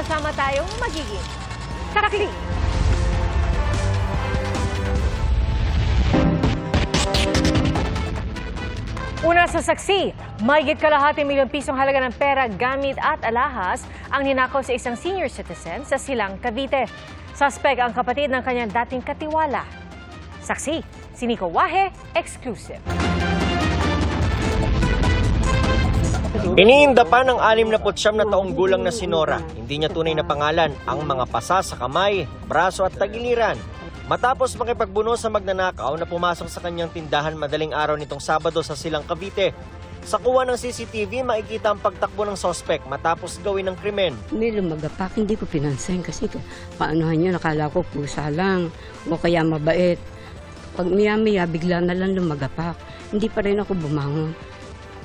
sama-sama tayong magiging karakli. Una sa saksi, mahigit kalahati milyong pisong halaga ng pera, gamit at alahas ang ninakaw sa isang senior citizen sa Silang, Cavite. Suspect ang kapatid ng kanyang dating katiwala. Saksi, si Nico Wahe, exclusive. Iniinda pa ng 69 na taong gulang na si Nora. Hindi niya tunay na pangalan ang mga pasa sa kamay, braso at tagiliran. Matapos makipagbuno sa magnanakaw na pumasok sa kanyang tindahan madaling araw nitong Sabado sa Silang, Cavite. Sa kuha ng CCTV, makikita ang pagtakbo ng sospek matapos gawin ng krimen. May lumagapak, hindi ko pinansin kasi paanohan niya, nakala ko pusa lang o kaya mabait. Pag maya-maya, bigla na lang lumagapak. Hindi pa rin ako bumangon.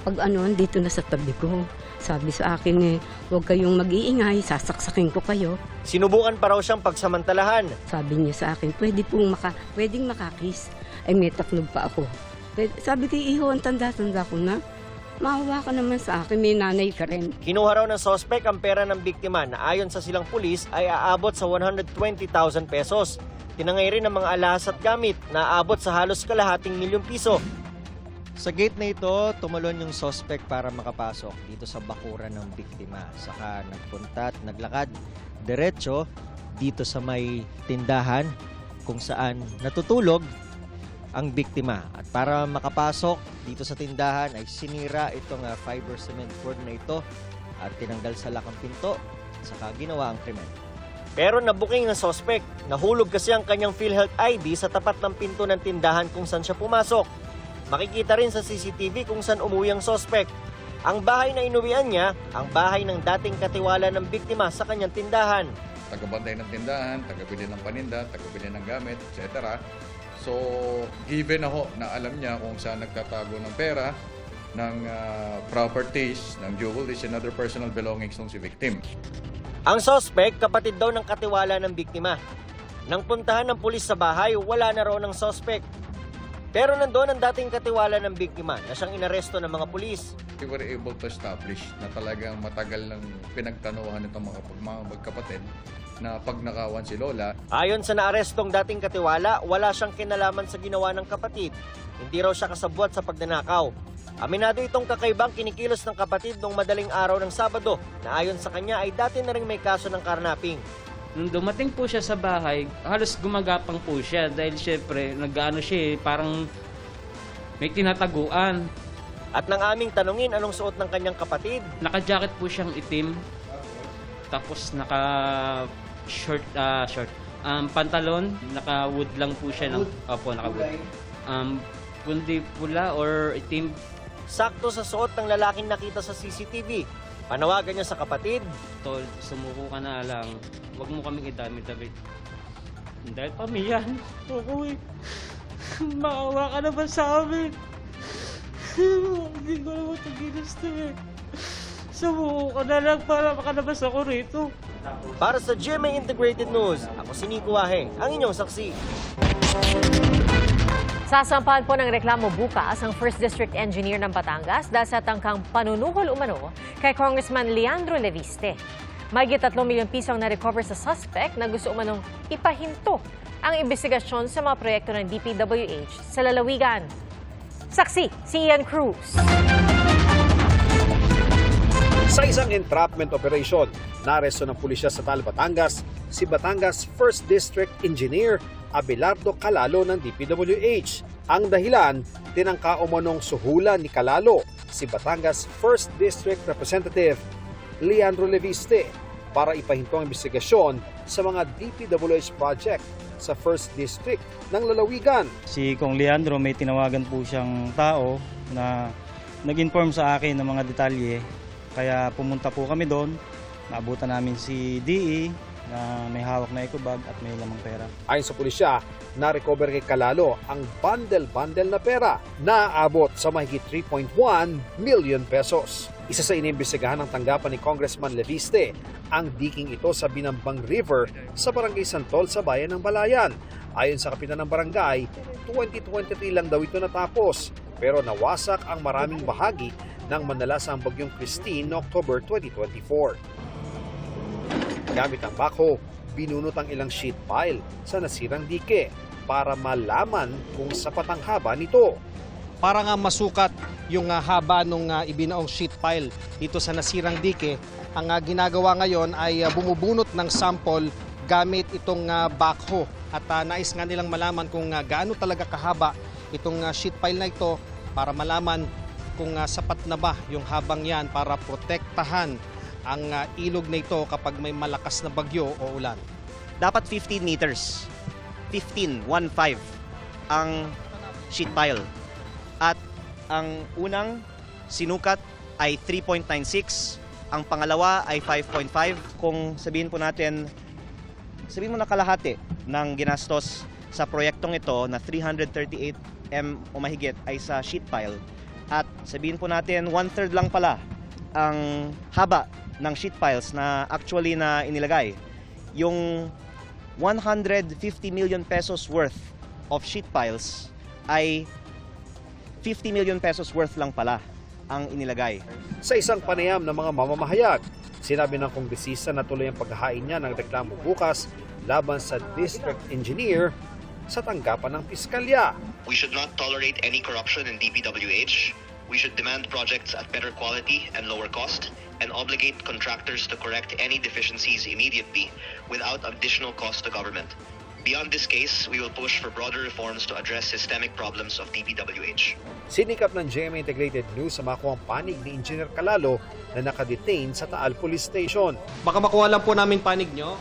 Pag dito na sa tabi ko. Sabi sa akin huwag kayong mag-iingay, sasaksakin ko kayo. Sinubukan pa raw siyang pagsamantalahan. Sabi niya sa akin, pwedeng makakis. Ay may taklog pa ako. Sabi ko, iho, ang tanda-tanda ko na. Maawa ka naman sa akin, may nanay ka rin. Kinuha raw ng sospek ang pera ng biktima na ayon sa Silang Pulis ay aabot sa 120,000 pesos. Tinangay rin ang mga alahas at gamit na aabot sa halos kalahating milyong piso. Sa gate na ito, tumalon yung suspect para makapasok dito sa bakuran ng biktima. Saka nagpunta at naglakad diretso dito sa may tindahan kung saan natutulog ang biktima. At para makapasok dito sa tindahan ay sinira itong fiber cement cord na ito at tinanggal sa lakang pinto. Saka ginawa ang krimen. Pero nabuking ng suspect. Nahulog kasi ang kanyang PhilHealth ID sa tapat ng pinto ng tindahan kung saan siya pumasok. Makikita rin sa CCTV kung saan umuwi ang sospek. Ang bahay na inuwian niya, ang bahay ng dating katiwala ng biktima sa kanyang tindahan. Tagabantay ng tindahan, tagabili ng paninda, tagabili ng gamit, etc. So, given na na alam niya kung saan nagtatago ng pera, ng properties, ng jewelries and other personal belongings ng si victim. Ang sospek, kapatid daw ng katiwala ng biktima. Nang puntahan ng pulis sa bahay, wala na raw ng sospek. Pero nandoon ang dating katiwala ng biktima na siyang inaresto ng mga pulis. We were able to establish na talagang matagal ng pinagtanuhan itong mga magkapatid na pagnakawan si Lola. Ayon sa naarestong dating katiwala, wala siyang kinalaman sa ginawa ng kapatid. Hindi raw siya kasabwat sa pagnanakaw. Aminado itong kakaibang kinikilos ng kapatid noong madaling araw ng Sabado na ayon sa kanya ay dati na rin may kaso ng karnaping. Nung dumating po siya sa bahay, halos gumagapang po siya dahil syempre nag-ano siya parang may tinataguan. At nang aming tanungin anong suot ng kanyang kapatid, naka-jacket po siyang itim, tapos naka-short, pantalon, naka-wood lang po siya. Naka-wood. Kundi pula or itim. Sakto sa suot ng lalaking nakita sa CCTV. Panawagan niya sa kapatid, Tol, sumuko ka na lang. Huwag mo kaming idami-dami. Dahil pamiyan. Oo eh. Maawa ka naman sa amin. Hindi ko naman ito ginusto eh. Sumuko ka na lang para makalabas ako rito. Para sa GMA Integrated News, ako si Nico Wahe, ang inyong saksi. Sasampahan po ng reklamo bukas ang First District Engineer ng Batangas dahil sa tangkang panunuhol umano kay Congressman Leandro Leviste. Mahigit 3 milyong piso ang na-recover sa suspect na gusto umanong ipahinto ang investigasyon sa mga proyekto ng DPWH sa lalawigan. Saksi, si Ian Cruz. Sa isang entrapment operation, naaresto ng pulisya sa Tal, Batangas, si Batangas First District Engineer Abelardo Calalo ng DPWH. Ang dahilan, tinangka umanong suhulan ni Calalo, si Batangas First District Representative Leandro Leviste para ipahinto ang investigasyon sa mga DPWH project sa First District ng lalawigan. Si Kong Leandro may tinawagan po siyang tao na nag-inform sa akin ng mga detalye. Kaya pumunta po kami doon, naabutan namin si DE na may hawak na eco-bag at may lamang pera. Ayon sa pulisya, na-recover kay Calalo ang bundle-bundle na pera na aabot sa mahigit 3.1 million pesos. Isa sa inimbestigahan ng tanggapan ni Congressman Leviste, ang diking ito sa Binambang River sa Barangay Santol sa bayan ng Balayan. Ayon sa kapitan ng barangay, 2023 lang daw ito natapos, pero nawasak ang maraming bahagi ng manalasang bagyong Christine noong October 2024. Gamit ang backhoe, binunot ang ilang sheet pile sa nasirang dike para malaman kung sapat ang haba nito. Para nga masukat yung haba ng ibinaong sheet pile dito sa nasirang dike, ang ginagawa ngayon ay bumubunot ng sample gamit itong backhoe. At nais nga nilang malaman kung gaano talaga kahaba itong sheet pile na ito para malaman kung sapat na ba yung habang yan para protektahan ang ilog na ito kapag may malakas na bagyo o ulan. Dapat 15 meters. 15 ang sheet pile. At ang unang sinukat ay 3.96, ang pangalawa ay 5.5. Kung sabihin po natin, sabihin mo na kalahati ng ginastos sa proyektong ito na 338 M o mahigit ay sa sheet pile. At sabihin po natin 1/3 lang pala ang haba ng sheet piles na actually na inilagay. Yung 150 million pesos worth of sheet piles ay 50 million pesos worth lang pala ang inilagay. Sa isang panayam ng mga mamamahayag, sinabi ng kongresista na tuloy ang paghahain niya ng reklamo bukas laban sa district engineer sa tanggapan ng piskalya. We should not tolerate any corruption in DPWH. We should demand projects at better quality and lower cost and obligate contractors to correct any deficiencies immediately without additional cost to government. Beyond this case, we will push for broader reforms to address systemic problems of DPWH. Sinikap ng GMA Integrated News sa makuha ang panig ni Engineer Calalo na nakadetain sa Taal Police Station. Baka makuha lang po namin panig nyo.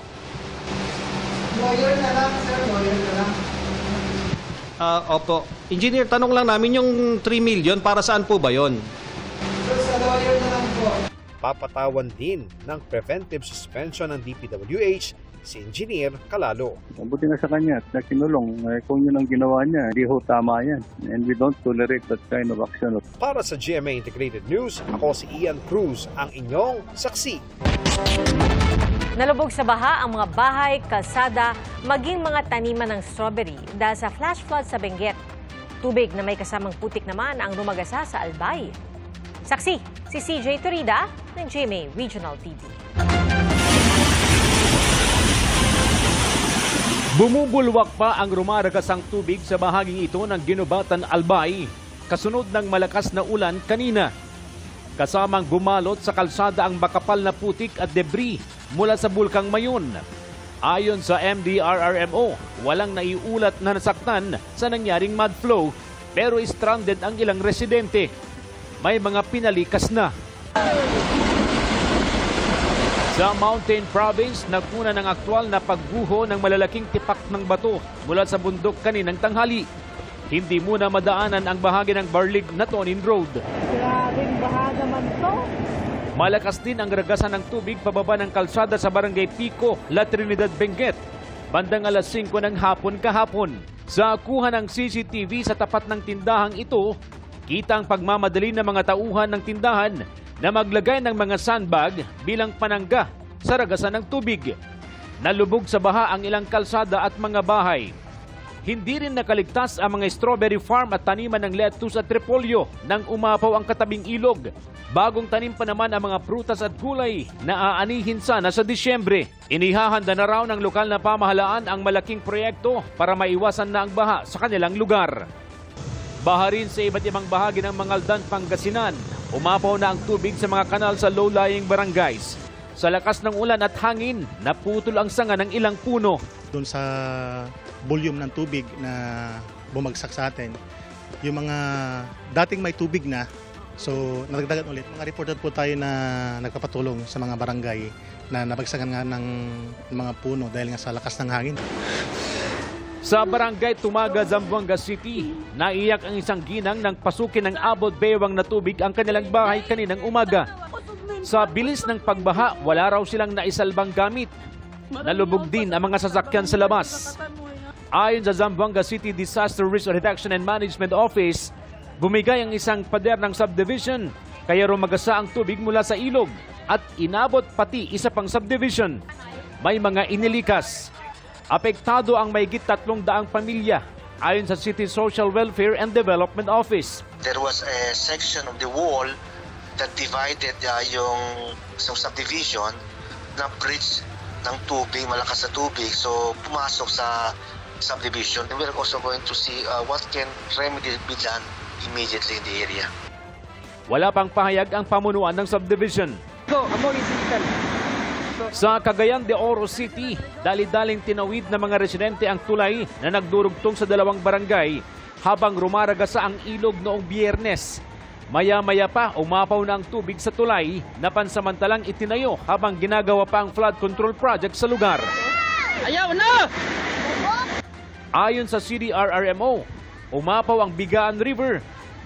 Lawyer na lang, sir. Lawyer na lang. Opo. Engineer, tanong lang namin yung 3 million, para saan po ba yon? Sir, sa lawyer na lang po. Papatawan din ng preventive suspension ng DPWH si Engineer Calalo. Mabuti na sa kanya at nakinulong. Kung yun ang ginawa niya, di ho tama yan. And we don't tolerate that kind of action. Para sa GMA Integrated News, ako si Ian Cruz, ang inyong saksi. Nalubog sa baha ang mga bahay, kalsada, maging mga taniman ng strawberry dahil sa flash flood sa Benguet. Tubig na may kasamang putik naman ang rumagasa sa Albay. Saksi, si CJ Turida ng GMA Regional TV. Bumubulwak pa ang rumaragasang tubig sa bahaging ito ng Ginubatan, Albay, kasunod ng malakas na ulan kanina. Kasamang bumalot sa kalsada ang makapal na putik at debris mula sa Bulkang Mayon. Ayon sa MDRRMO, walang naiulat na nasaktan sa nangyaring mud flow pero stranded ang ilang residente. May mga pinalikas na. Sa Mountain Province, nagmuna ng aktwal na pagguho ng malalaking tipak ng bato mula sa bundok kaninang tanghali. Hindi muna madaanan ang bahagi ng Barlig na Tonin Road. Grabing baha naman to. Malakas din ang ragasan ng tubig pababa ng kalsada sa Barangay Pico, La Trinidad, Benguet. Bandang alas 5 ng hapon kahapon. Sa kuha ng CCTV sa tapat ng tindahang ito, kita ang pagmamadali ng mga tauhan ng tindahan na maglagay ng mga sandbag bilang panangga sa ragasan ng tubig. Nalubog sa baha ang ilang kalsada at mga bahay. Hindi rin nakaligtas ang mga strawberry farm at taniman ng lettuce at repolyo nang umapaw ang katabing ilog. Bagong tanim pa naman ang mga prutas at gulay na aanihin sana sa Disyembre. Inihahanda na raw ng lokal na pamahalaan ang malaking proyekto para maiwasan na ang baha sa kanilang lugar. Baha rin sa iba't ibang bahagi ng Mangaldan, Pangasinan. Umapaw na ang tubig sa mga kanal sa low-lying barangays. Sa lakas ng ulan at hangin, naputol ang sanga ng ilang puno. Doon sa volume ng tubig na bumagsak sa atin, yung mga dating may tubig na, so nadagdagan ulit. Mga reported po tayo na nagpapatulong sa mga barangay na nabagsakan nga ng mga puno dahil nga sa lakas ng hangin. Sa barangay Tumaga, Zamboanga City, naiyak ang isang ginang nang pasukin ng abot bewang na tubig ang kanilang bahay kaninang umaga. Sa bilis ng pagbaha, wala raw silang naisalbang gamit. Nalubog din ang mga sasakyan sa labas. Ayon sa Zamboanga City Disaster Risk Reduction and Management Office, bumigay ang isang pader ng subdivision kaya rumagasa ang tubig mula sa ilog at inabot pati isa pang subdivision. May mga inilikas. Apektado ang mahigit 300 pamilya ayon sa City Social Welfare and Development Office. There was a section of the wall that divided yung subdivision na bridge ng tubig, malakas na tubig. So, pumasok sa subdivision. And we're also going to see what can remedy be done immediately in the area. Wala pang pahayag ang pamunuan ng subdivision. Sa Cagayan de Oro City, dali-daling tinawid ng mga residente ang tulay na nagdurugtong sa dalawang barangay habang rumaragasa ang ilog noong Biyernes. Maya-maya pa umapaw na ang tubig sa tulay na pansamantalang itinayo habang ginagawa pa ang flood control project sa lugar. Ayaw na! Ayon sa CDRRMO, umapaw ang Bigaan River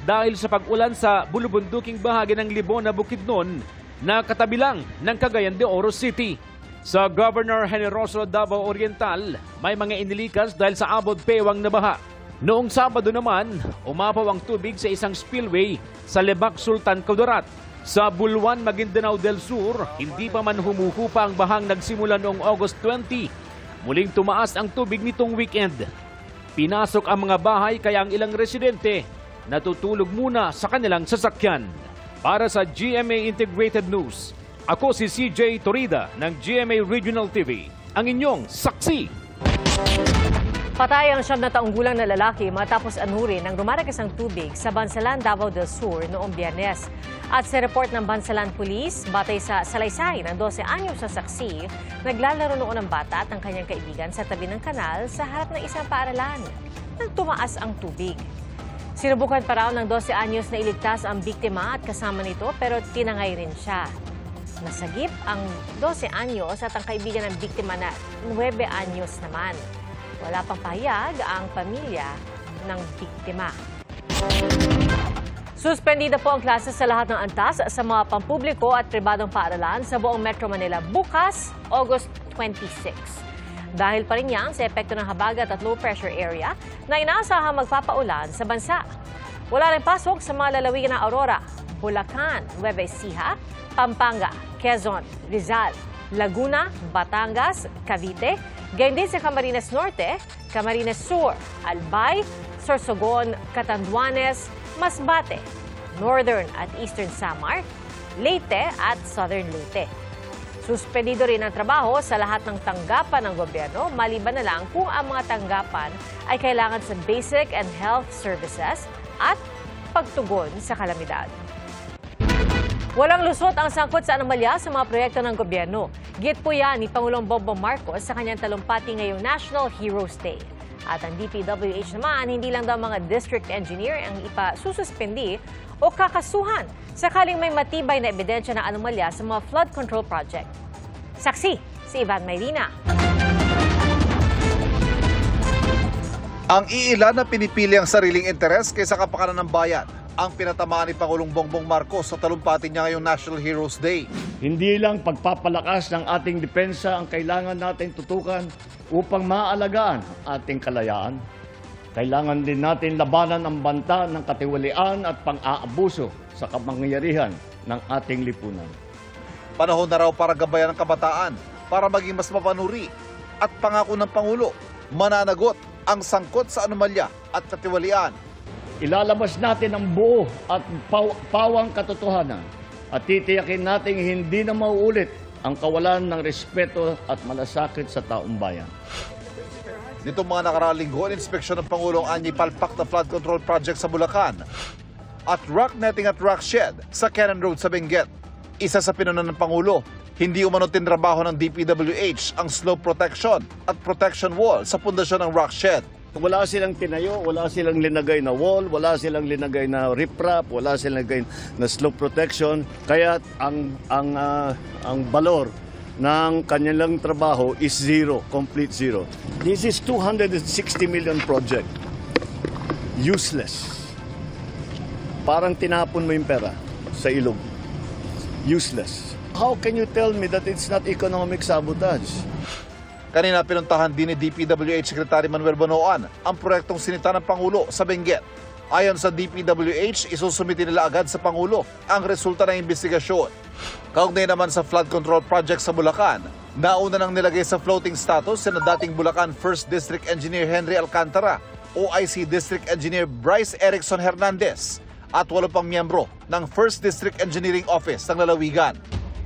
dahil sa pag-ulan sa bulubunduking bahagi ng Libon na Bukidnon na katabi lang ng Cagayan de Oro City. Sa Governor Generoso Davao Oriental, may mga inilikas dahil sa abot pewang na baha. Noong Sabado naman, umapaw ang tubig sa isang spillway sa Lebac Sultan Kudarat. Sa Buluan, Maguindanao del Sur, hindi pa man humuhupa ang bahang nagsimula noong August 20. Muling tumaas ang tubig nitong weekend. Pinasok ang mga bahay kaya ang ilang residente natutulog muna sa kanilang sasakyan. Para sa GMA Integrated News, ako si CJ Torida ng GMA Regional TV, ang inyong saksi. Patay ang 7 na taong gulang na lalaki matapos anurin ng rumaragas ang tubig sa Bansalan, Davao del Sur noong Biyernes. At sa report ng Bansalan Police, batay sa salaysay ng 12 anyos sa saksi, naglalaro noon ang bata at ang kanyang kaibigan sa tabi ng kanal sa harap ng isang paaralan. Nang tumaas ang tubig. Sinubukan pa raw ng 12 anyos na iligtas ang biktima at kasama nito pero tinangay rin siya. Nasagip ang 12 anyos at ang kaibigan ng biktima na 9 anyos naman. Wala pang pahayag ang pamilya ng biktima. Suspendida po ang klase sa lahat ng antas sa mga pampubliko at pribadong paaralan sa buong Metro Manila bukas, August 26. Dahil pa rin yan sa epekto ng habagat at low pressure area na inaasahang magpapaulan sa bansa. Wala rin pasok sa mga lalawigan ng Aurora, Bulacan, Nueva Ecija, Pampanga, Quezon, Rizal, Laguna, Batangas, Cavite, gayon din sa Camarines Norte, Camarines Sur, Albay, Sorsogon, Catanduanes, Masbate, Northern at Eastern Samar, Leyte at Southern Leyte. Suspendido rin ang trabaho sa lahat ng tanggapan ng gobyerno, maliban na lang kung ang mga tanggapan ay kailangan sa basic and health services at pagtugon sa kalamidad. Walang lusot ang sangkot sa anomalya sa mga proyekto ng gobyerno. Git po yan ni Pangulong Bongbong Marcos sa kanyang talumpati ngayong National Heroes Day. At ang DPWH naman, hindi lang daw mga district engineer ang ipasususpendi o kakasuhan sakaling may matibay na ebidensya ng anomalya sa mga flood control project. Saksi, si Ivan Mayrina. Ang iilan na pinipili ang sariling interes kaysa kapakanan ng bayan ang pinatamaan ni Pangulong Bongbong Marcos sa talumpati niya ngayong National Heroes Day. Hindi lang pagpapalakas ng ating depensa ang kailangan nating tutukan upang maalagaan ating kalayaan. Kailangan din natin labanan ang banta ng katiwalian at pang-aabuso sa kapangyarihan ng ating lipunan. Panahon na raw para gabayan ng kabataan para maging mas mapanuri at pangako ng Pangulo, mananagot ang sangkot sa anomalya at katiwalian. Ilalabas natin ang buo at pawang katotohanan at titiyakin natin hindi na mauulit ang kawalan ng respeto at malasakit sa taong bayan. Nitong mga nakaraang linggo, inspeksyon ng Pangulong Anyi palpak na flood control project sa Bulacan at rock netting at rock shed sa Cannon Road sa Benguet. Isa sa pinunan ng Pangulo, hindi umano tinrabaho ng DPWH ang slope protection at protection wall sa pundasyon ng rock shed. Wala silang tinayo, wala silang linagay na wall, wala silang linagay na riprap, wala silang linagay na slope protection. Kaya ang balor ng kanilang trabaho is zero, complete zero. This is 260 million project. Useless. Parang tinapon mo yung pera sa ilog. Useless. How can you tell me that it's not economic sabotage? Kanina pinuntahan din ni DPWH Secretary Manuel Bonoan ang proyektong sinita ng Pangulo sa Benguet. Ayon sa DPWH, isusumiti nila agad sa Pangulo ang resulta ng investigasyon. Kaugnay naman sa flood control project sa Bulacan, nauna nang nilagay sa floating status na dating Bulacan 1st District Engineer Henry Alcantara, OIC District Engineer Bryce Erickson Hernandez at 8 pang miyembro ng 1st District Engineering Office ng lalawigan.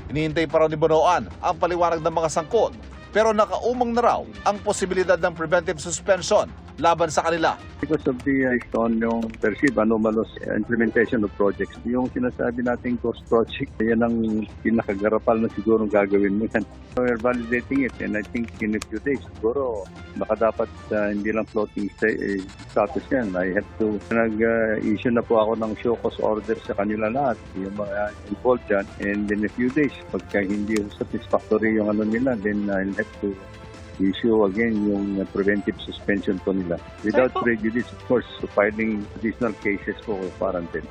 Hinihintay pa raw ni Bonoan ang paliwanag ng mga sangkot pero nakaumang na raw ang posibilidad ng preventive suspension laban sa kanila. Because of the yung perceived anomalous implementation of projects, yung sinasabi nating ghost project, yan ang pinakagarapal na siguro gagawin mo yan. We're validating it and I think in a few days, siguro baka dapat hindi lang floating status yan. I have to nag-issue na po ako ng show cause order sa kanila lahat, yung mga involved dyan. And in a few days, pagka hindi satisfactory yung ano nila, then I'll have to issue again yung preventive suspension po nila. Without prejudice, of course, filing additional cases po for quarantine.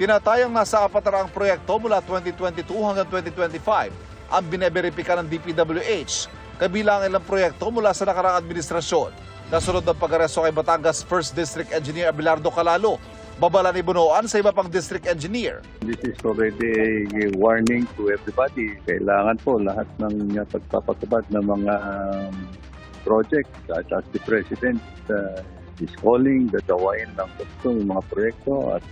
Tinatayang nasa 400 proyekto mula 2022 hanggang 2025 ang bineberipika ng DPWH, kabilang ilang proyekto mula sa nakaraang administrasyon. Nasunod ng pag-aresto kay Batangas 1st District Engineer Abelardo Calalo, babala ni Bunoan sa iba pang district engineer. This is already a warning to everybody. Kailangan po lahat ng pagpapatupad ng mga project as the President is calling, dadawain ng gusto ng mga proyekto at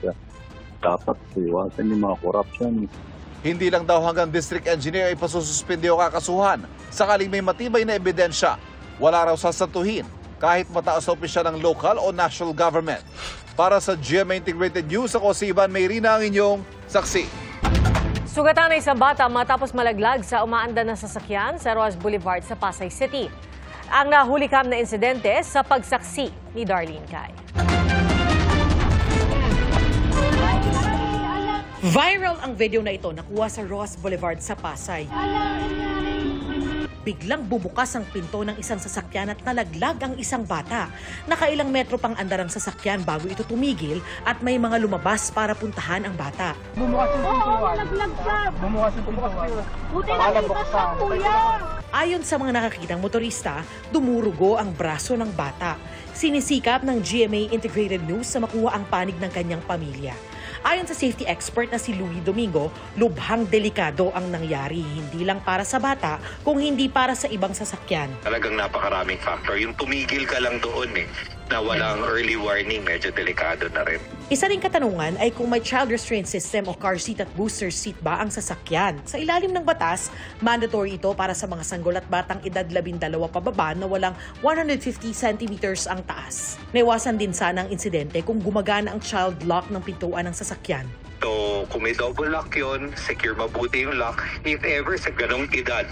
dapat iwasan yung mga corruption. Hindi lang daw hanggang district engineer ay pasususpindi o kakasuhan. Sakaling may matibay na ebidensya, wala raw sasantuhin kahit mataas na opisyal ng local o national government. Para sa GMA Integrated News, ako si Ivan Mayrina, ang inyong saksi. Sugatan na isang bata matapos malaglag sa umaanda na sasakyan sa Roas Boulevard sa Pasay City. Ang nahulikam na insidente sa pagsaksi ni Darlene Kai. Viral ang video na ito nakuha sa Roas Boulevard sa Pasay. Biglang bumukas ang pinto ng isang sasakyan at nalaglag ang isang bata. Nakailang metro pang andar ang sasakyan bago ito tumigil at may mga lumabas para puntahan ang bata. Bumukas yung pintuan. Nalaglag siya. Bumukas yung pintuan. Buti nakita siya, kuya. Ayon sa mga nakakitang motorista, dumurugo ang braso ng bata. Sinisikap ng GMA Integrated News sa makuha ang panig ng kanyang pamilya. Ayon sa safety expert na si Louie Domingo, lubhang delikado ang nangyari, hindi lang para sa bata, kung hindi para sa ibang sasakyan. Talagang napakaraming factor. Yung tumigil ka lang doon na walang early warning, medyo delikado na rin. Isa ring katanungan ay kung may child restraint system o car seat at booster seat ba ang sasakyan. Sa ilalim ng batas, mandatory ito para sa mga sanggol at batang edad 12 pababa na walang 150 centimeters ang taas. Naiwasan din sana ang insidente kung gumagana ang child lock ng pintuan ng sasakyan. So, kung may double lock yun, secure mabuti yung lock. If ever sa ganong edad,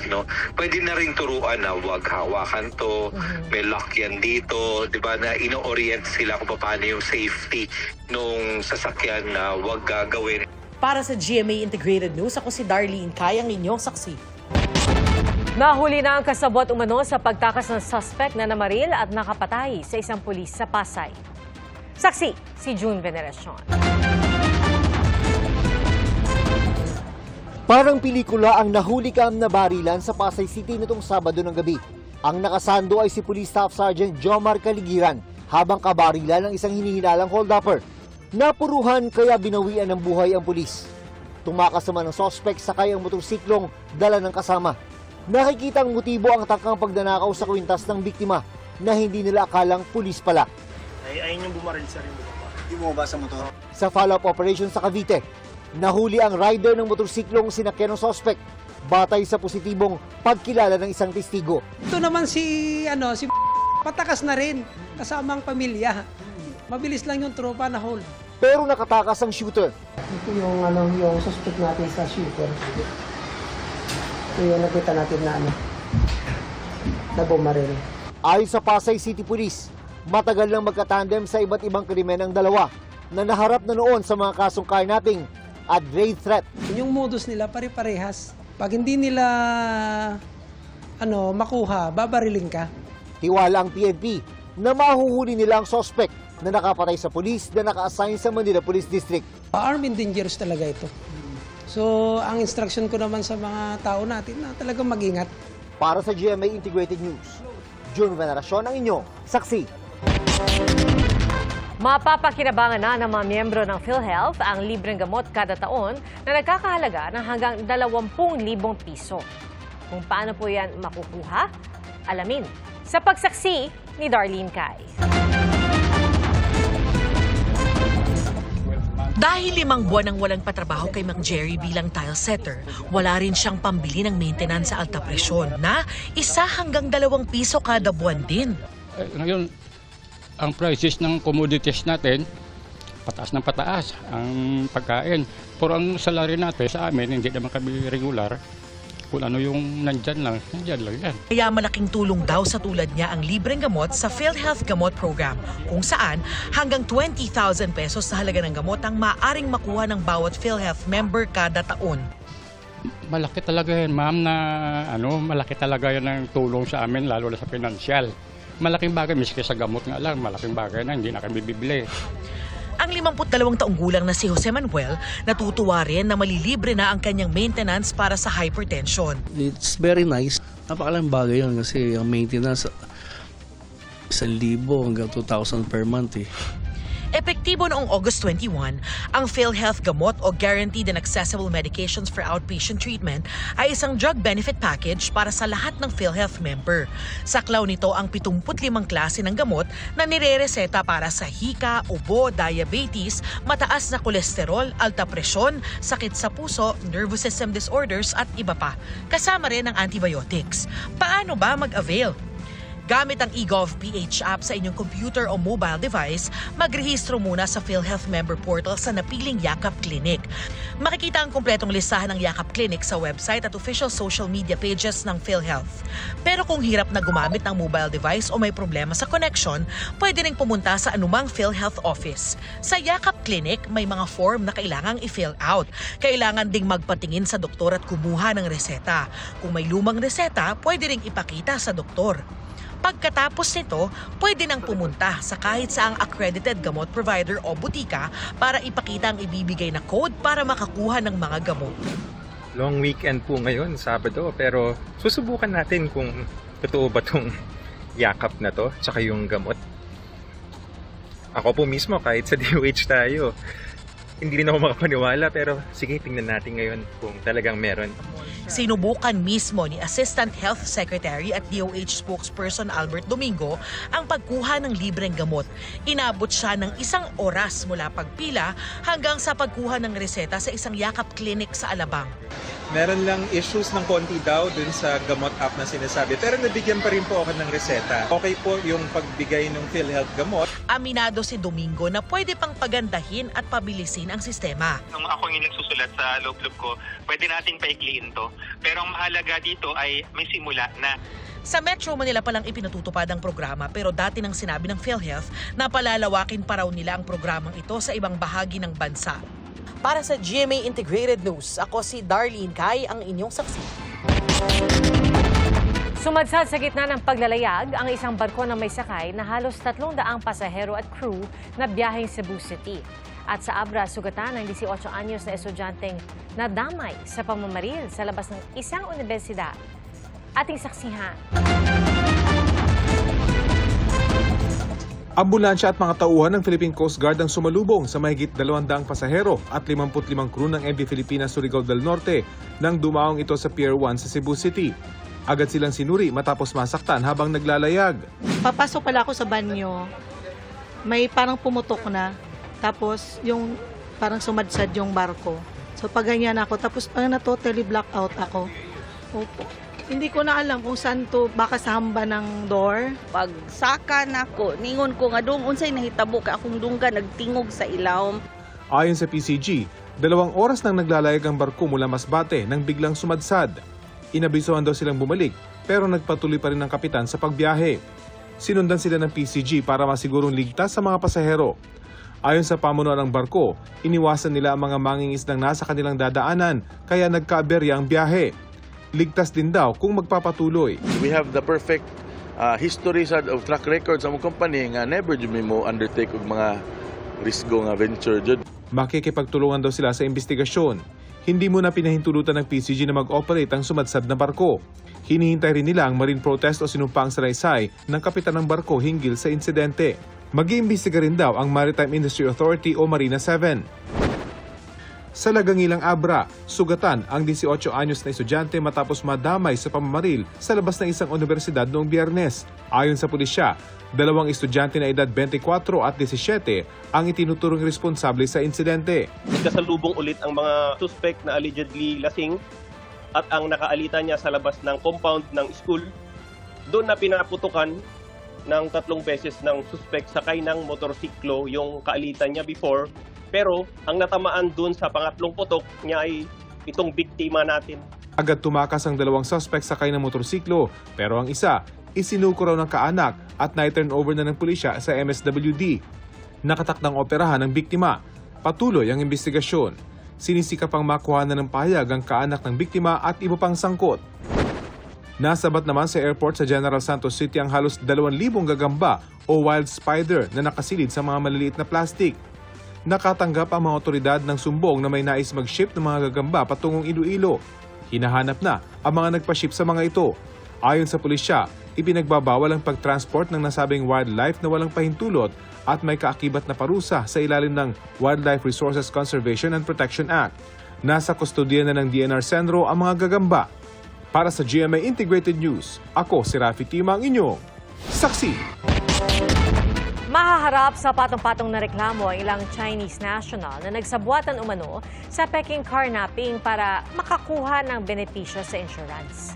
pwede na rin turuan na huwag hawakan to, may lock yan dito, di ba, na ino-orient sila kung paano yung safety nung sasakyan na huwag gagawin. Para sa GMA Integrated News, ako si Darlene Kai, ang inyong saksi. Nahuli na ang kasabwat umano sa pagtakas ng suspect na namaril at nakapatay sa isang pulis sa Pasay. Saksi, si June Veneracion. Parang pelikula ang nahulikam na barilan sa Pasay City nitong Sabado ng gabi. Ang nakasando ay si Police Staff Sergeant Jomar Caligiran habang kabarilan ng isang hinihinalang hold-upper. Napuruhan kaya binawian ng buhay ang pulis. Tumakas naman ang suspect sakay ang motorsiklong dala ng kasama. Nakikitang motibo ang tangkang pagdanakaw sa kwintas ng biktima na hindi nila akalang pulis pala. Ayun yung bumaril sa rin mo. Hindi mo ba sa motor? Sa follow-up operation sa Cavite, nahuli ang rider ng motorsiklong sinakyan ng suspect batay sa positibong pagkilala ng isang testigo. Ito naman si patakas na rin kasama ang pamilya. Mabilis lang yung tropa na hold. Pero nakatakas ang shooter. Ito yung yung suspect natin sa shooter. Ito yung nakita natin na bumaril. Ayon sa Pasay City Police, matagal nang magkatandem sa iba't ibang krimen ang dalawa na naharap na noon sa mga kasong carnapping at grave threat. Yung modus nila pare-parehas. Pag hindi nila makuha, babarilin ka. Tiwala ang PNP na mahuhuli nila ang suspect na nakapatay sa pulis na naka-assign sa Manila Police District. Armed and dangerous talaga ito. So, ang instruction ko naman sa mga tao natin na talagang mag-ingat. Para sa GMA Integrated News, June Veneracion ang inyong saksi. Mapapakinabangan na ng mga miyembro ng PhilHealth ang libreng gamot kada taon na nagkakahalaga ng hanggang 20,000 piso. Kung paano po yan makukuha, alamin sa pagsaksi ni Darlene Kai. Dahil 5 buwan ang walang patrabaho kay Mang Jerry bilang tile setter, wala rin siyang pambili ng maintenance sa alta presyon na 1 hanggang 2 piso kada buwan din. Ngayon, ang prices ng commodities natin, pataas ng pataas ang pagkain. Pero ang salary natin sa amin, hindi naman kami regular. Kung ano yung nandyan lang yan. Kaya malaking tulong daw sa tulad niya ang libreng gamot sa PhilHealth Gamot Program, kung saan hanggang 20,000 pesos sa halaga ng gamot ang maaring makuha ng bawat PhilHealth member kada taon. Malaki talaga yan, ma'am, na malaki talaga yan ang tulong sa amin, lalo na sa financial. Malaking bagay, miski sa gamot nga lang, malaking bagay na hindi na kami bibili. Ang 52 taong gulang na si Jose Manuel natutuwa rin na malilibre na ang kanyang maintenance para sa hypertension. It's very nice. Napakalaking bagay yun kasi ang maintenance 1,000 hanggang 2,000 per month eh. Epektibo noong August 21, ang PhilHealth Gamot o Guaranteed and Accessible Medications for Outpatient Treatment ay isang drug benefit package para sa lahat ng PhilHealth member. Saklaw nito ang 75 klase ng gamot na nirereseta para sa hika, ubo, diabetes, mataas na kolesterol, alta presyon, sakit sa puso, nervous system disorders at iba pa. Kasama rin ang antibiotics. Paano ba mag-avail? Gamit ang eGov.ph app sa inyong computer o mobile device, magrehistro muna sa PhilHealth member portal sa napiling Yakap Clinic. Makikita ang kumpletong listahan ng Yakap Clinic sa website at official social media pages ng PhilHealth. Pero kung hirap na gumamit ng mobile device o may problema sa connection, pwede ring pumunta sa anumang PhilHealth office. Sa Yakap Clinic, may mga form na kailangang i-fill out. Kailangan ding magpatingin sa doktor at kumuha ng reseta. Kung may lumang reseta, pwede ring ipakita sa doktor. Pagkatapos nito, pwede nang pumunta sa kahit saang accredited gamot provider o butika para ipakita ang ibibigay na code para makakuha ng mga gamot. Long weekend po ngayon, Sabado, pero susubukan natin kung totoo ba itong yakap na to, tsaka yung gamot. Ako po mismo, kahit sa DOH tayo, hindi rin ako makapaniwala, pero sige, tingnan natin ngayon kung talagang meron. Sinubukan mismo ni Assistant Health Secretary at DOH spokesperson Albert Domingo ang pagkuha ng libreng gamot. Inabot siya ng 1 oras mula pagpila hanggang sa pagkuha ng reseta sa isang Yakap Clinic sa Alabang. Meron lang issues ng konti daw dun sa gamot app na sinasabi, pero nabigyan pa rin po ako ng reseta. Okay po yung pagbigay ng PhilHealth gamot. Aminado si Domingo na pwede pang pagandahin at pabilisin ang sistema. Nung ako yung nagsusulat sa loob-loob ko, pwede nating paikliin to. Pero ang mahalaga dito ay may simula na. Sa Metro Manila palang ipinatutupad ang programa, pero dati nang sinabi ng PhilHealth na palalawakin pa raw nila ang programang ito sa ibang bahagi ng bansa. Para sa GMA Integrated News, ako si Darlene Kai, ang inyong saksi. Sumadsad sa gitna ng paglalayag ang isang barko na may sakay na halos 300 pasahero at crew na biyaheng Cebu City. At sa Abra, sugatan ng 18 anyos na estudyanteng nadamay sa pamamaril sa labas ng isang universidad. Ating saksihan. Ambulansya at mga tauhan ng Philippine Coast Guard ang sumalubong sa mahigit 200 pasahero at 55 crew ng MV Filipinas Surigao del Norte nang dumaong ito sa Pier 1 sa Cebu City. Agad silang sinuri matapos masaktan habang naglalayag. Papasok pala ako sa banyo, may parang pumutok na, tapos yung parang sumadsad yung barko. So pag ganyan ako, tapos parang na-totally blackout ako. Opo. Hindi ko na alam kung saan to, baka sa hamba ng door. Pag saka na ko, ningon ko nga doon, unsay nahitabo ka akong dungga, nagtingog sa ilawom. Ayon sa PCG, 2 oras nang naglalayag ang barko mula Masbate nang biglang sumadsad. Inabisuhan daw silang bumalik, pero nagpatuloy pa rin ang kapitan sa pagbiyahe. Sinundan sila ng PCG para masigurong ligtas sa mga pasahero. Ayon sa pamunuan ng barko, iniwasan nila ang mga mangingisdang nasa kanilang dadaanan, kaya nagkaaberya ang biyahe. Ligtas din daw kung magpapatuloy. We have the perfect history of track record sa mga company nga never jud mo undertake og mga risgo nga venture jud. Makikipagtulungan daw sila sa investigasyon. Hindi muna pinahintulutan ng PCG na mag-operate ang sumadsad na barko. Hinihintay rin nila ang marine protest o sinumpaang salaysay ng kapitan ng barko hinggil sa insidente. Mag-iimbestiga rin daw ang Maritime Industry Authority o Marina 7. Sa Lagangilang Abra, sugatan ang 18 anyos na estudyante matapos madamay sa pamamaril sa labas ng isang universidad noong Biyernes. Ayon sa pulisya, 2 estudyante na edad 24 at 17 ang itinuturong responsable sa insidente. Nagkasalubong ulit ang mga suspect na allegedly lasing at ang nakaalita niya sa labas ng compound ng school. Doon na pinaputukan ng 3 beses ng suspect sakay ng motorsiklo yung kaalitan niya before. Pero ang natamaan dun sa pangatlong putok niya ay itong biktima natin. Agad tumakas ang 2 suspect sakay ng motorsiklo, pero ang isa isinuko raw ng kaanak at na-turn over na ng pulisya sa MSWD. Nakatakdang operahan ng biktima. Patuloy ang investigasyon. Sinisikap ang makuha na ng pahayag ang kaanak ng biktima at iba pang sangkot. Nasabat naman sa airport sa General Santos City ang halos 2,000 gagamba o wild spider na nakasilid sa mga maliliit na plastic. Nakatanggap ang mga otoridad ng sumbong na may nais mag-ship ng mga gagamba patungong Iloilo. Hinahanap na ang mga nagpa-ship sa mga ito. Ayon sa pulisya, ipinagbabawal ang pag-transport ng nasabing wildlife na walang pahintulot at may kaakibat na parusa sa ilalim ng Wildlife Resources Conservation and Protection Act. Nasa kustodiya na ng DNR Centro ang mga gagamba. Para sa GMA Integrated News, ako si Rafi Tima, ang inyong saksi. Mahaharap sa patong-patong na reklamo ang ilang Chinese national na nagsabuatan umano sa Peking carnapping para makakuha ng benepisyo sa insurance.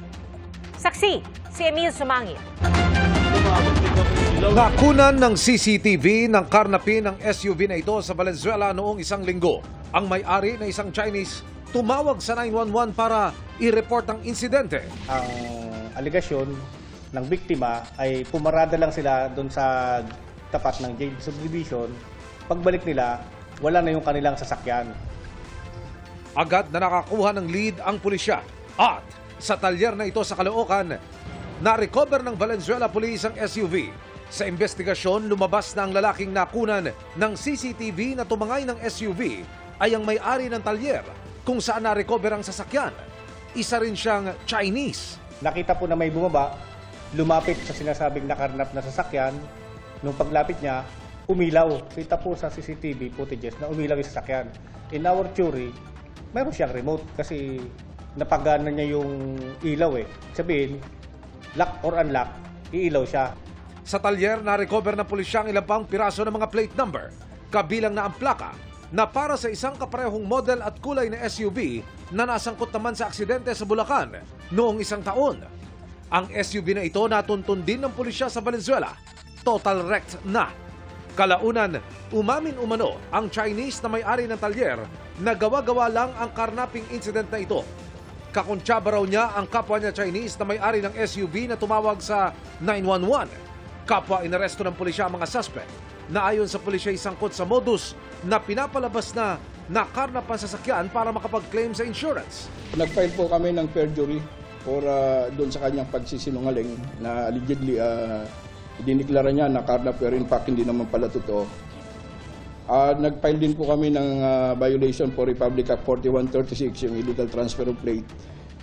Saksi, si Emil Sumangil. Nakunan ng CCTV ng karnapi ng SUV na ito sa Valenzuela noong 1 linggo. Ang may-ari na isang Chinese tumawag sa 911 para i-report ang insidente. Ang aligasyon ng biktima ay pumarada lang sila doon sa tapat ng JB Subdivision. Pagbalik nila, wala na yung kanilang sasakyan. Agad na nakakuha ng lead ang pulisya. At sa talyer na ito sa Caloocan, na-recover ng Valenzuela Police ang SUV. Sa investigasyon, lumabas na ang lalaking nakunan ng CCTV na tumangay ng SUV ay ang may-ari ng talyer kung saan na-recover ang sasakyan. Isa rin siyang Chinese. Nakita po na may bumaba, lumapit sa sinasabing nakarnap na sasakyan. Nung paglapit niya, umilaw. Kita po sa CCTV footages na umilaw yung sasakyan. In our theory, mayroon siyang remote kasi napagana niya yung ilaw eh. Sabihin, lock or unlock, iilaw siya. Sa talyer, na-recover ng pulisya ang ilang pang piraso ng mga plate number, kabilang na ang plaka na para sa isang kaparehong model at kulay na SUV na nasangkot naman sa aksidente sa Bulacan noong 1 taon. Ang SUV na ito natuntun din ng pulisya sa Valenzuela. Total wrecked na. Kalaunan, umamin umano ang Chinese na may-ari ng talyer na gawa-gawa lang ang carnapping incident na ito. Kakontsaba raw niya ang kapwa niya Chinese na may-ari ng SUV na tumawag sa 911. Kapwa inaresto ng pulisya ang mga suspect na ayon sa pulisya isangkot sa modus na pinapalabas na nakarnap ang sasakyan para makapag-claim sa insurance. Nag-file po kami ng perjury for doon sa kanyang pagsisinungaling na allegedly diniklara niya na karnap pero in fact hindi naman pala totoo. Nag-file din po kami ng violation for Republic Act 4136, yung illegal transfer of plate.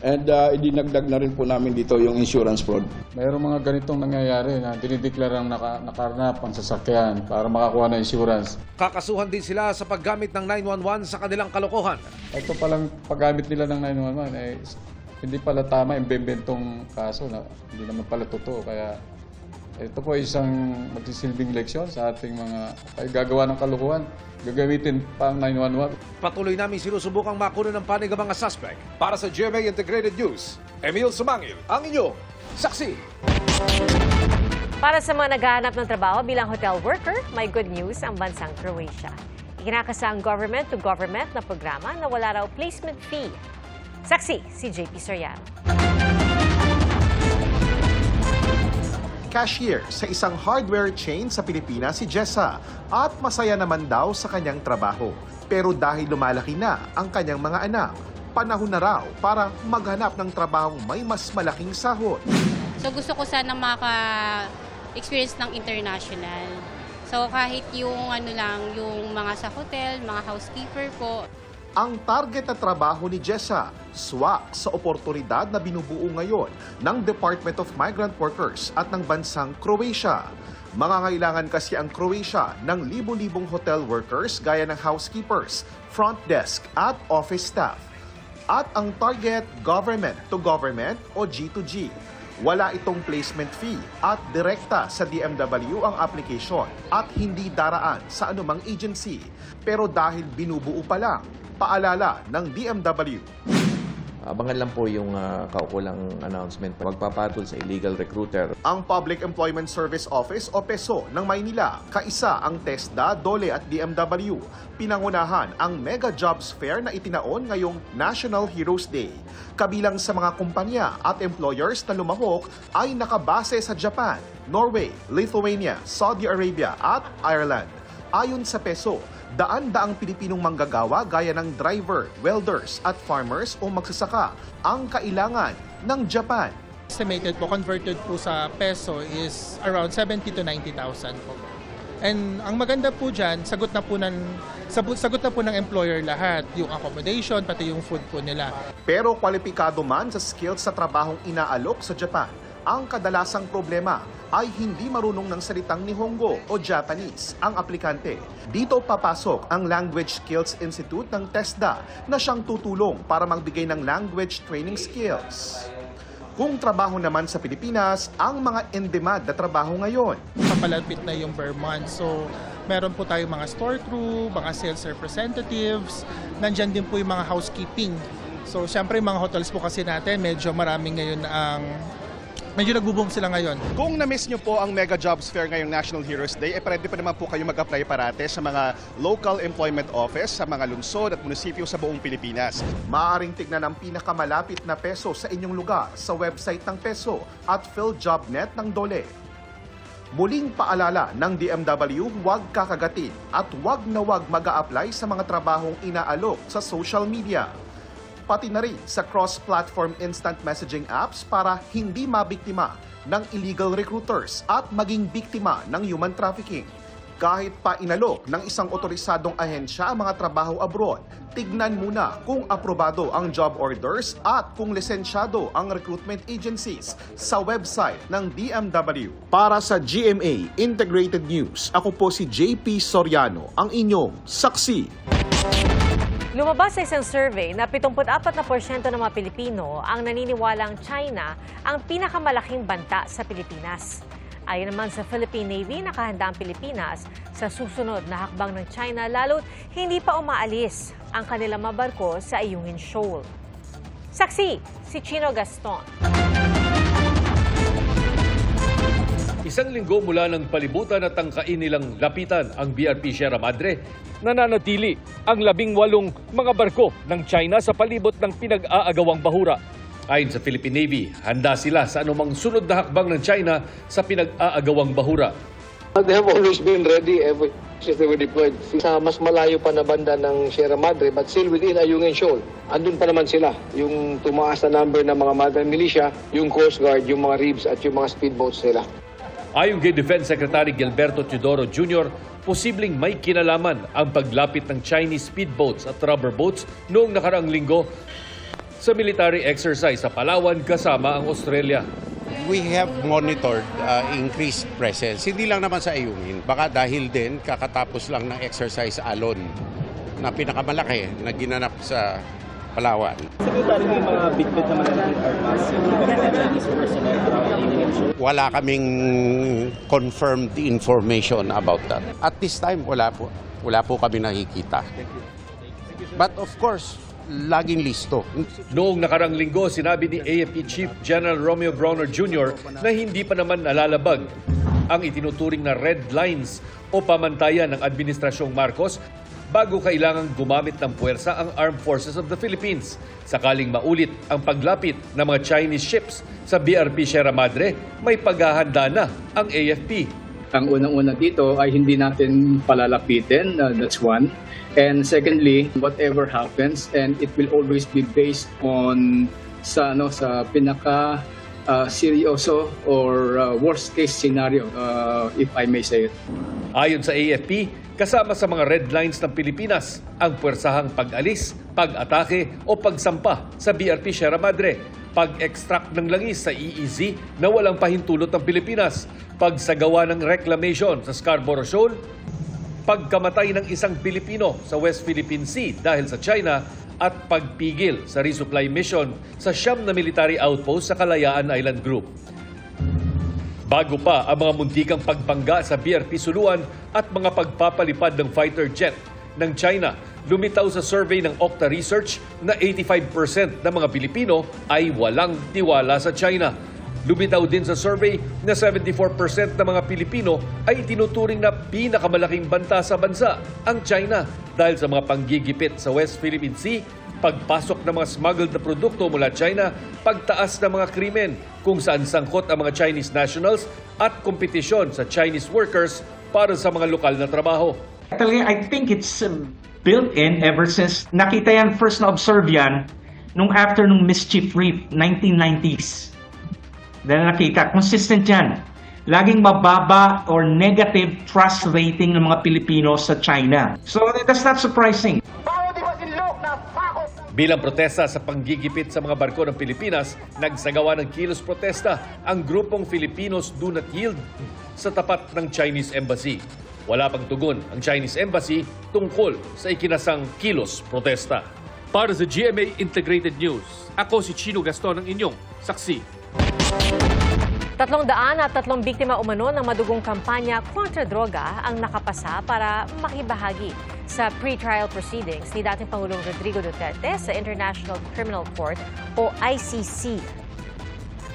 And idinagdag na rin po namin dito yung insurance fraud. Mayroong mga ganitong nangyayari na dinideklarang nakarnap ang sasakyan para makakuha ng insurance. Kakasuhan din sila sa paggamit ng 911 sa kanilang kalokohan. Ito palang paggamit nila ng 911 hindi pala tama yung bembentong kaso na hindi naman pala totoo. Kaya ito po isang magsisilbing leksyon sa ating mga gagawa ng kalukuhan. Gagamitin pa ang 911. Patuloy namin sinusubukang makunan ng panig ang mga suspect. Para sa GMA Integrated News, Emil Sumangil, ang inyong saksi. Para sa mga naghahanap ng trabaho bilang hotel worker, may good news ang bansang Croatia. Ikinakasa ang government-to-government na programa na wala raw placement fee. Saksi, si JP Soriano. Cashier sa isang hardware chain sa Pilipinas si Jessa at masaya naman daw sa kanyang trabaho. Pero dahil lumalaki na ang kanyang mga anak, panahon na raw para maghanap ng trabahong may mas malaking sahod. So gusto ko sana maka-experience ng international. So kahit yung yung mga sa hotel, mga housekeeper po. Ang target na trabaho ni Jessa, swak sa oportunidad na binubuo ngayon ng Department of Migrant Workers at ng bansang Croatia. Mangangailangan kasi ang Croatia ng libu-libong hotel workers gaya ng housekeepers, front desk at office staff. At ang target, government to government o G2G. Wala itong placement fee at direkta sa DMW ang application at hindi daraan sa anumang agency. Pero dahil binubuo pa lang, paalala ng DMW. Abangan lang po yung kaukulang announcement pagpapatol sa illegal recruiter. Ang Public Employment Service Office o PESO ng Maynila, kaisa ang TESDA, DOLE at DMW. Pinangunahan ang Mega Jobs Fair na itinaon ngayong National Heroes Day. Kabilang sa mga kumpanya at employers na lumahok ay nakabase sa Japan, Norway, Lithuania, Saudi Arabia at Ireland. Ayon sa PESO, daan-daang Pilipinong manggagawa gaya ng driver, welders at farmers o magsasaka ang kailangan ng Japan. Estimated po, converted po sa peso is around 70 to 90,000 po. And ang maganda po dyan, sagot na po ng employer lahat, yung accommodation, pati yung food po nila. Pero kwalipikado man sa skills sa trabahong inaalok sa Japan, ang kadalasang problema ay hindi marunong ng salitang Nihongo o Japanese ang aplikante. Dito papasok ang Language Skills Institute ng TESDA na siyang tutulong para magbigay ng language training skills. Kung trabaho naman sa Pilipinas, ang mga in-demand na trabaho ngayon. Papalapit na yung per month. So, meron po tayong mga store crew, mga sales representatives, nandyan din po yung mga housekeeping. So, syempre yung mga hotels po kasi natin, medyo maraming ngayon medyo nagbo-boom sila ngayon. Kung na-miss nyo po ang Mega Jobs Fair ngayong National Heroes Day, pwede pa naman po kayo mag-apply parate sa mga local employment office sa mga lungsod at munisipyo sa buong Pilipinas. Maaaring tignan ang pinakamalapit na PESO sa inyong lugar sa website ng PESO at PhilJobNet ng DOLE. Muling paalala ng DMW, huwag kakagatin at huwag na huwag mag-a-apply sa mga trabahong inaalok sa social media. Pati na rin sa cross-platform instant messaging apps para hindi mabiktima ng illegal recruiters at maging biktima ng human trafficking. Kahit pa inalok ng isang otorisadong ahensya ang mga trabaho abroad, tignan muna kung aprobado ang job orders at kung lisensyado ang recruitment agencies sa website ng DMW. Para sa GMA Integrated News, ako po si JP Soriano, ang inyong saksi. Lumabas sa isang survey na 74% ng mga Pilipino ang naniniwalang China ang pinakamalaking banta sa Pilipinas. Ayon naman sa Philippine Navy, nakahanda ang Pilipinas sa susunod na hakbang ng China lalo't hindi pa umaalis ang kanilang mga barko sa Ayungin Shoal. Saksi, si Chino Gaston. Isang linggo mula ng palibutan at tangkain nilang lapitan ang BRP Sierra Madre, nananatili ang 18 mga barko ng China sa palibot ng pinag-aagawang bahura. Ayon sa Philippine Navy, handa sila sa anumang sunod na hakbang ng China sa pinag-aagawang bahura. They have always been ready ever since they were deployed sa mas malayo pa na banda ng Sierra Madre but still within Ayungin Shoal. Andun pa naman sila, yung tumaas na number ng mga Madre Militia, yung Coast Guard, yung mga RIBs at yung mga speedboats nila. Ayon kay Defense Secretary Gilberto Teodoro Jr., posibleng may kinalaman ang paglapit ng Chinese speedboats at rubber boats noong nakaraang linggo sa military exercise sa Palawan kasama ang Australia. We have monitored increased presence. Hindi lang naman sa Ayungin. Baka dahil din kakatapos lang ng exercise Alon na pinakamalaki na ginanap sa Palawan. Secretary, may mga bitbit naman ng airpass. Chinese personnel around Ayungin Shoal. Wala kaming confirmed information about that. At this time, wala po kami nakikita. But of course, laging listo. Noong nakarang linggo, sinabi ni AFP Chief General Romeo Brawner Jr. na hindi pa naman nalalabag ang itinuturing na red lines o pamantayan ng Administrasyong Marcos bago kailangang gumamit ng puwersa ang Armed Forces of the Philippines. Sakaling maulit ang paglapit ng mga Chinese ships sa BRP Sierra Madre, may paghahanda na ang AFP. Ang unang-una dito ay hindi natin palalapitin, that's one. And secondly, whatever happens, and it will always be based on sa pinaka seryoso or worst case scenario, if I may say it. Ayon sa AFP, kasama sa mga red lines ng Pilipinas ang puwersahang pag-alis, pag-atake o pagsampa sa BRP Sierra Madre. pag-extract ng langis sa EEZ na walang pahintulot ng Pilipinas, pagsagawa ng reclamation sa Scarborough Shoal, pagkamatay ng isang Pilipino sa West Philippine Sea dahil sa China, at pagpigil sa resupply mission sa 9 na military outpost sa Kalayaan Island Group. Bago pa ang mga muntikang pagbangga sa BRP Suluan at mga pagpapalipad ng fighter jet ng China, lumitaw sa survey ng Okta Research na 85% ng mga Pilipino ay walang tiwala sa China. Lumitaw din sa survey na 74% ng mga Pilipino ay tinuturing na pinakamalaking banta sa bansa ang China dahil sa mga panggigipit sa West Philippine Sea, pagpasok ng mga smuggled na produkto mula China, pagtaas ng mga krimen kung saan sangkot ang mga Chinese nationals at kompetisyon sa Chinese workers para sa mga lokal na trabaho. Actually, I think it's built in ever since nakita yan, first na observe yan nung after nung Mischief Reef, 1990s. Dahil nakita, consistent yan. Laging mababa or negative trust rating ng mga Pilipino sa China. So that's not surprising. Bilang protesta sa panggigipit sa mga barko ng Pilipinas, nagsagawa ng kilos protesta ang grupong Filipinos Do Not Yield sa tapat ng Chinese Embassy. Wala pang tugon ang Chinese Embassy tungkol sa ikinasang kilos protesta. Para sa GMA Integrated News, ako si Chino Gaston, ang inyong saksi. 303 biktima umano ng madugong kampanya kontra droga ang nakapasa para makibahagi sa pre-trial proceedings ni dating Pangulong Rodrigo Duterte sa International Criminal Court o ICC.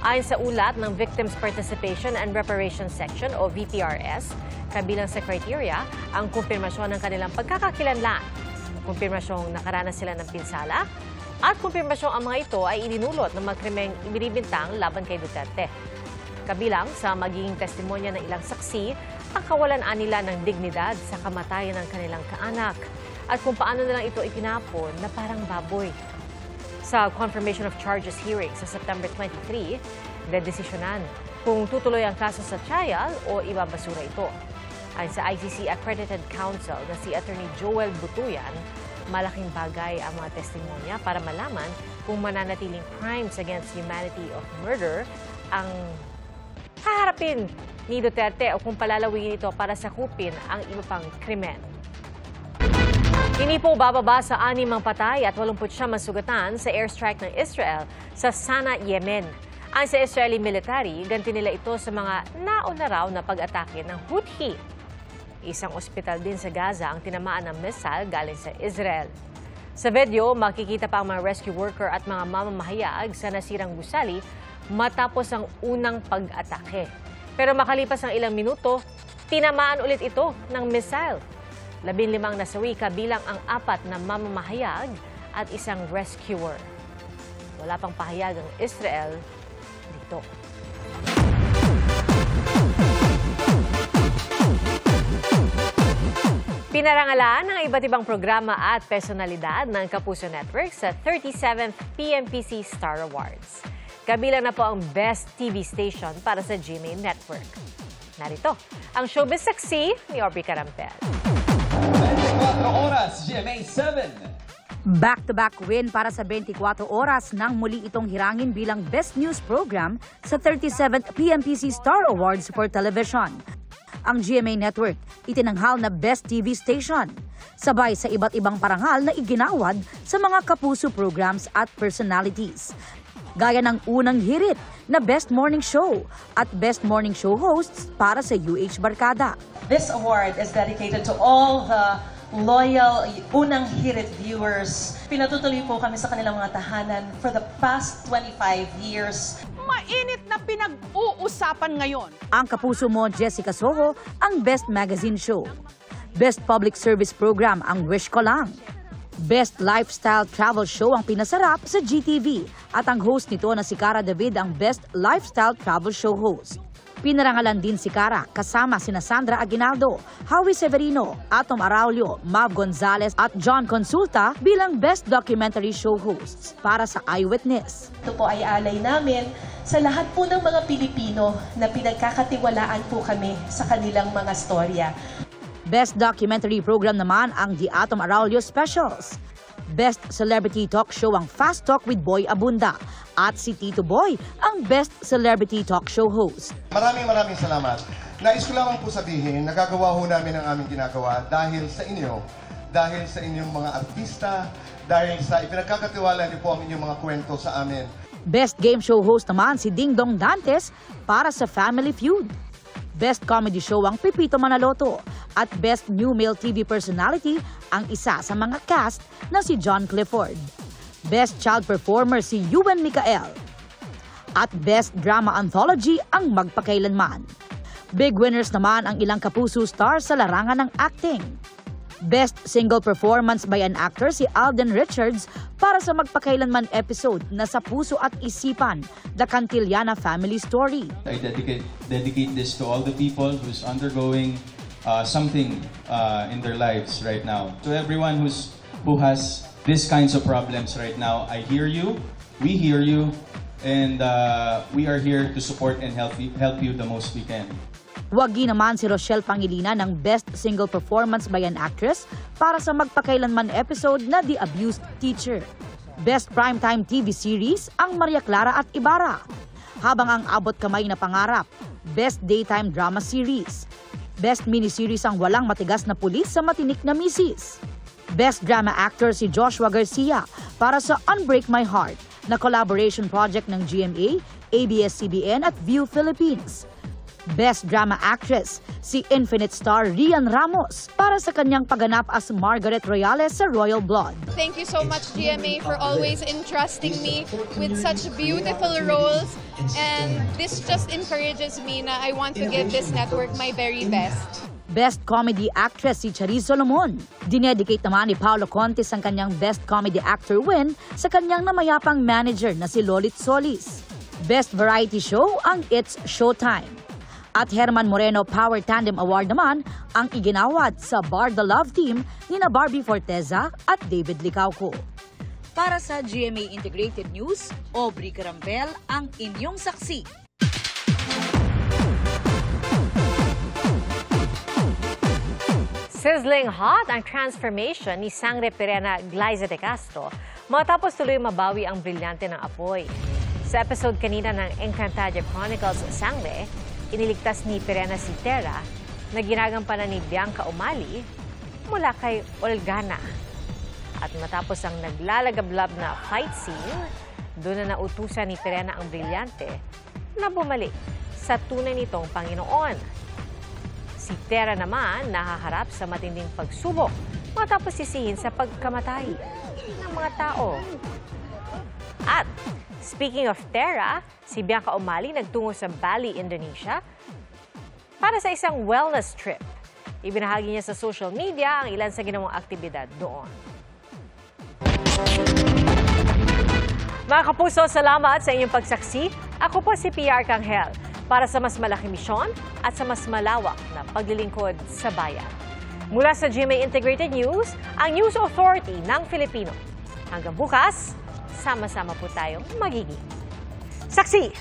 Ayon sa ulat ng Victims Participation and Reparation Section o VPRS, kabilang sa criteria ang kumpirmasyon ng kanilang pagkakakilanlan, kumpirmasyong nakaranas sila ng pinsala, at kumpirmasyong ang mga ito ay ininulot ng mga krimeng ibinibintang laban kay Duterte. Kabilang sa magiging testimonya ng ilang saksi ang kawalan nila ng dignidad sa kamatayan ng kanilang kaanak at kung paano nilang ito itinapon na parang baboy. Sa confirmation of charges hearing sa September 23, dedesisyonan kung tutuloy ang kaso sa trial o ibabasura ito. Ayon sa ICC Accredited Counsel na si Attorney Joel Butuyan, malaking bagay ang mga testimonya para malaman kung mananatiling crimes against humanity of murder ang haharapin ni Duterte o kung palalawin ito para sakupin ang iba pang krimen. Hindi po bababa sa 6 ang patay at 89 masugatan sa airstrike ng Israel sa Sana, Yemen. Ayon sa Israeli military, ganti nila ito sa mga nauna raw na pag-atake ng Houthi. Isang ospital din sa Gaza ang tinamaan ng missile galing sa Israel. Sa video, makikita pa ang mga rescue worker at mga mamamahayag sa nasirang gusali matapos ang unang pag-atake. Pero makalipas ng ilang minuto, tinamaan ulit ito ng missile. 15 nasawi kabilang ang 4 na mamamahayag at isang rescuer. Wala pang pahayag ang Israel dito. Pinarangalan ng iba't ibang programa at personalidad ng Kapuso Network sa 37th PMPC Star Awards. Kabilang na po ang Best TV Station para sa GMA Network. Narito ang showbiz saksi ni Aubrey Carampel. 24 oras, GMA 7. Back-to-back win para sa 24 oras nang muli itong hirangin bilang Best News Program sa 37th PMPC Star Awards for Television. Ang GMA Network itinanghal na Best TV Station, sabay sa iba't ibang parangal na iginawad sa mga Kapuso programs at personalities. Gaya ng unang hirit na Best Morning Show at Best Morning Show hosts para sa UH Barkada. This award is dedicated to all the loyal unang hirit viewers. Pinatutuloy po kami sa kanilang mga tahanan for the past 25 years. Mainit na pinag-uusapan ngayon. Ang Kapuso mo, Jessica Soho, ang Best Magazine Show. Best Public Service Program ang Wish Ko Lang. Best Lifestyle Travel Show ang pinasarap sa GTV at ang host nito na si Cara David ang Best Lifestyle Travel Show host. Pinarangalan din si Cara kasama sina Sandra Aguinaldo, Howie Severino, Atom Araulio, Mav Gonzalez at John Consulta bilang Best Documentary Show hosts para sa Eyewitness. Ito po ay alay namin sa lahat po ng mga Pilipino na pinagkakatiwalaan po kami sa kanilang mga storya. Best Documentary Program naman ang The Atom Araulio Specials. Best Celebrity Talk Show ang Fast Talk with Boy Abunda. At si Tito Boy ang Best Celebrity Talk Show host. Maraming salamat. Nais ko lamang po sabihin, nagagawa ho namin ang aming ginagawa dahil sa inyo, dahil sa inyong mga artista, dahil sa ipinagkakatiwala niyo po ang inyong mga kwento sa amin. Best Game Show host naman si Ding Dong Dantes para sa Family Feud. Best Comedy Show ang Pepito Manaloto. At Best New Male TV Personality ang isa sa mga cast na si John Clifford. Best Child Performer si Ewan Micael. At Best Drama Anthology ang Magpakailanman. Big winners naman ang ilang kapuso stars sa larangan ng acting. Best Single Performance by an Actor si Alden Richards para sa Magpakailanman episode na Sa Puso at Isipan, The Cantillana Family Story. I dedicate this to all the people who's undergoing something in their lives right now. To everyone who has these kinds of problems right now, I hear you, we hear you, and we are here to support and help you the most we can. Wagi naman si Rochelle Pangilinan ng Best Single Performance by an Actress para sa Magpakailanman episode na The Abused Teacher. Best Primetime TV Series ang Maria Clara at Ibarra. Habang ang Abot Kamay na Pangarap, Best Daytime Drama Series. Best Miniseries ang Walang Matigas na Pulis sa Matinik na Misis. Best Drama Actor si Joshua Garcia para sa Unbreak My Heart na collaboration project ng GMA, ABS-CBN at View Philippines. Best Drama Actress si Infinite star Rian Ramos para sa kanyang pagganap as Margaret Royales sa Royal Blood. Thank you so much GMA for always entrusting me with such beautiful roles, and this just encourages me na I want to give this network my very best. Best Comedy Actress si Charis Solomon. Dinedicate naman ni Paolo Contis ang kanyang Best Comedy Actor win sa kanyang namayapang manager na si Lolit Solis. Best Variety Show ang It's Showtime. At Herman Moreno Power Tandem Award naman ang iginawad sa Bar the Love Team ni na Barbie Forteza at David Licauco. Para sa GMA Integrated News, Aubrey Carampel ang inyong saksi. Sizzling hot ang transformation ni Sangre Pirena Glyza de Castro matapos tuloy mabawi ang brilyante ng apoy. Sa episode kanina ng Encantadia Chronicles Sangre, iniligtas ni Pirena si Terra na ginagampanan ni Bianca Umali mula kay Olgana. At matapos ang naglalagablab na fight scene, doon na nautusan ni Pirena ang brilyante na bumalik sa tunay nitong Panginoon. Si Terra naman nahaharap sa matinding pagsubok matapos sisihin sa pagkamatay ng mga tao. At speaking of Terra, si Bianca Umali nagtungo sa Bali, Indonesia para sa isang wellness trip. Ibinahagi niya sa social media ang ilan sa ginawang aktibidad doon. Mga kapuso, salamat sa inyong pagsaksi. Ako po si PR Kanghel para sa mas malaking misyon at sa mas malawak na paglilingkod sa bayan. Mula sa GMA Integrated News, ang News Authority ng Filipino. Hanggang bukas, sama-sama po tayong magiging saksi!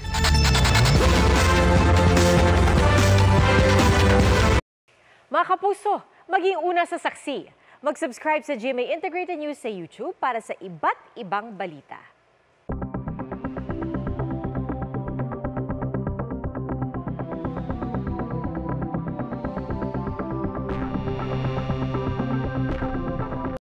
Mga kapuso, maging una sa saksi. Mag-subscribe sa GMA Integrated News sa YouTube para sa iba't ibang balita.